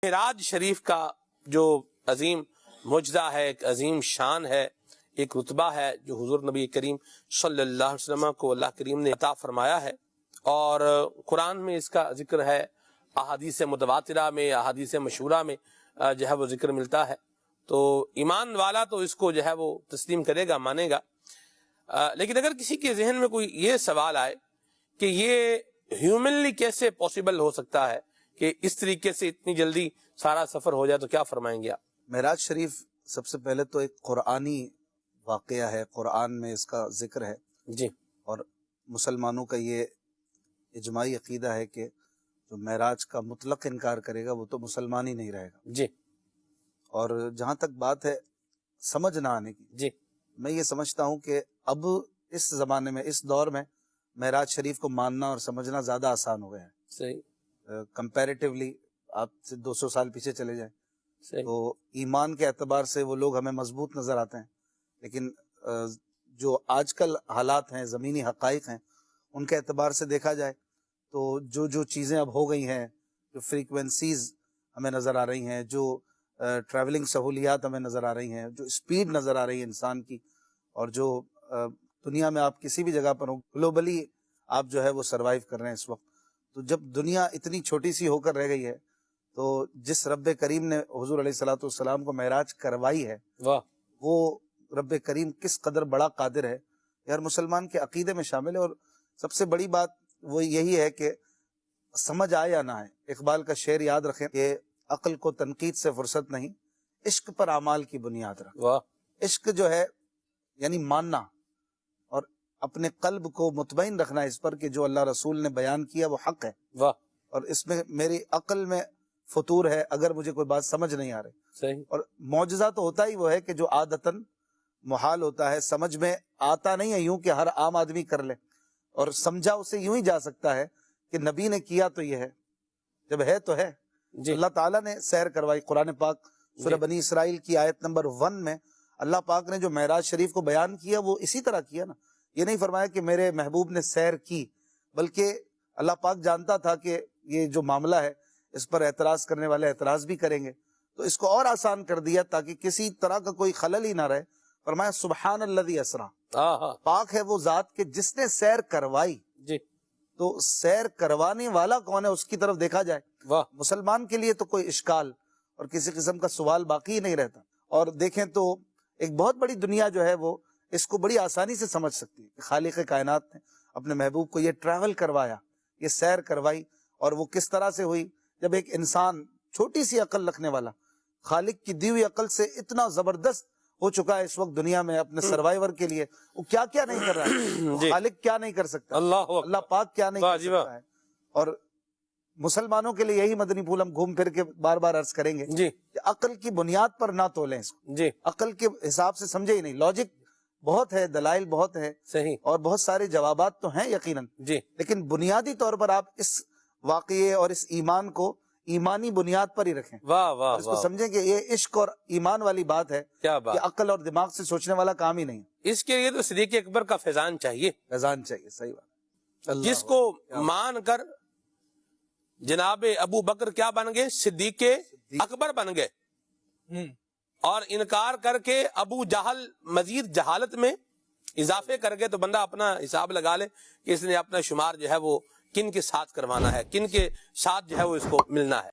معراج شریف کا جو عظیم معجزہ ہے، ایک عظیم شان ہے، ایک رتبہ ہے جو حضور نبی کریم صلی اللہ علیہ وسلم کو اللہ کریم نے عطا فرمایا ہے، اور قرآن میں اس کا ذکر ہے، احادیث متواترہ میں، احادیث مشہورہ میں جو ہے وہ ذکر ملتا ہے۔ تو ایمان والا تو اس کو جو ہے وہ تسلیم کرے گا، مانے گا۔ لیکن اگر کسی کے ذہن میں کوئی یہ سوال آئے کہ یہ ہیومنلی کیسے پاسبل ہو سکتا ہے کہ اس طریقے سے اتنی جلدی سارا سفر ہو جائے، تو کیا فرمائیں گے آپ؟ معراج شریف سب سے پہلے تو ایک قرآنی واقعہ ہے، قرآن میں اس کا ذکر ہے جی، اور مسلمانوں کا یہ اجماعی عقیدہ ہے کہ جو معراج کا مطلق انکار کرے گا وہ تو مسلمان ہی نہیں رہے گا۔ جی، اور جہاں تک بات ہے سمجھ نہ آنے کی، جی، میں یہ سمجھتا ہوں کہ اب اس زمانے میں، اس دور میں معراج شریف کو ماننا اور سمجھنا زیادہ آسان ہو گیا ہے صحیح، کمپیریٹیولی۔ آپ سے 200 سال پیچھے چلے جائیں صحیح، تو ایمان کے اعتبار سے وہ لوگ ہمیں مضبوط نظر آتے ہیں، لیکن جو آج کل حالات ہیں، زمینی حقائق ہیں، ان کے اعتبار سے دیکھا جائے تو جو چیزیں اب ہو گئی ہیں، جو فریکوینسیز ہمیں نظر آ رہی ہیں، جو ٹریولنگ سہولیات ہمیں نظر آ رہی ہیں، جو اسپیڈ نظر آ رہی ہے انسان کی، اور جو دنیا میں آپ کسی بھی جگہ پر ہو، گلوبلی آپ جو ہے وہ سروائیو کر رہے ہیں اس وقت۔ تو جب دنیا اتنی چھوٹی سی ہو کر رہ گئی ہے، تو جس رب کریم نے حضور علیہ الصلوۃ والسلام کو معراج کروائی ہے، واہ، وہ رب کریم کس قدر بڑا قادر ہے، ہر مسلمان کے عقیدے میں شامل ہے۔ اور سب سے بڑی بات وہ یہی ہے کہ سمجھ آئے یا نہ آئے، اقبال کا شعر یاد رکھیں کہ عقل کو تنقید سے فرصت نہیں، عشق پر اعمال کی بنیاد رکھ۔ واہ، عشق جو ہے یعنی ماننا اور اپنے قلب کو مطمئن رکھنا اس پر کہ جو اللہ رسول نے بیان کیا وہ حق ہے، واہ، اور اس میں میری عقل میں فطور ہے اگر مجھے کوئی بات سمجھ نہیں آ رہی۔ صحیح، اور معجزہ تو ہوتا ہی وہ ہے کہ جو عادتاً محال ہوتا ہے، سمجھ میں آتا نہیں ہے یوں کہ ہر عام آدمی کر لے، اور سمجھا اسے یوں ہی جا سکتا ہے کہ نبی نے کیا تو یہ ہے، جب ہے تو ہے۔ جی، اللہ تعالیٰ نے سیر کروائی۔ قرآن پاک سورہ بنی اسرائیل کی آیت نمبر 1 میں اللہ پاک نے جو معراج شریف کو بیان کیا وہ اسی طرح کیا نا۔ یہ نہیں فرمایا کہ میرے محبوب نے سیر کی، بلکہ اللہ پاک جانتا تھا کہ یہ جو معاملہ ہے اس پر اعتراض کرنے والے اعتراض بھی کریں گے، تو اس کو اور آسان کر دیا تاکہ کسی طرح کا کوئی خلل ہی نہ رہے۔ فرمایا سبحان الذی اسرا، پاک ہے وہ ذات کہ جس نے سیر کروائی۔ جی، تو سیر کروانے والا کون ہے اس کی طرف دیکھا جائے، واہ، مسلمان کے لیے تو کوئی اشکال اور کسی قسم کا سوال باقی ہی نہیں رہتا۔ اور دیکھیں تو ایک بہت بڑی دنیا جو ہے وہ اس کو بڑی آسانی سے سمجھ سکتی ہے کہ خالق کائنات نے اپنے محبوب کو یہ ٹریول کروایا، یہ سیر کروائی، اور وہ کس طرح سے ہوئی جب ایک انسان چھوٹی سی عقل رکھنے والا خالق کی دی ہوئی عقل سے اتنا زبردست ہو چکا ہے اس وقت دنیا میں اپنے سروائیور کے لیے، وہ کیا کیا نہیں کر رہا ہے، وہ خالق کیا نہیں کر سکتا، اللہ پاک کیا نہیں کر سکتا ہے۔ اور مسلمانوں کے لیے یہی مدنی پھول ہم گھوم پھر کے بار بار عرض کریں گے جی، کہ عقل کی بنیاد پر نہ تولیں اس کو، جی، عقل کے حساب سے سمجھے ہی نہیں۔ لاجک بہت ہے، دلائل بہت ہے، صحیح، اور بہت سارے جوابات تو ہیں یقیناً، جی، لیکن بنیادی طور پر آپ اس واقعے اور اس ایمان کو ایمانی بنیاد پر ہی رکھیں، واہ، واہ، اور اس کو سمجھیں کہ یہ عشق اور ایمان والی بات ہے، کیا بات، یہ عقل اور دماغ سے سوچنے والا کام ہی نہیں ہے۔ اس کے لیے تو صدیق اکبر کا فیضان چاہیے، فیضان چاہیے، صحیح بات۔ جس کو مان کر جناب ابو بکر کیا بن گئے؟ صدیق اکبر بن گئے، اور انکار کر کے ابو جہل مزید جہالت میں اضافے کر گئے، تو بندہ اپنا حساب لگا لے کہ اس نے اپنا شمار جو ہے وہ کن کے ساتھ کروانا ہے، کن کے ساتھ جو ہے وہ اس کو ملنا ہے۔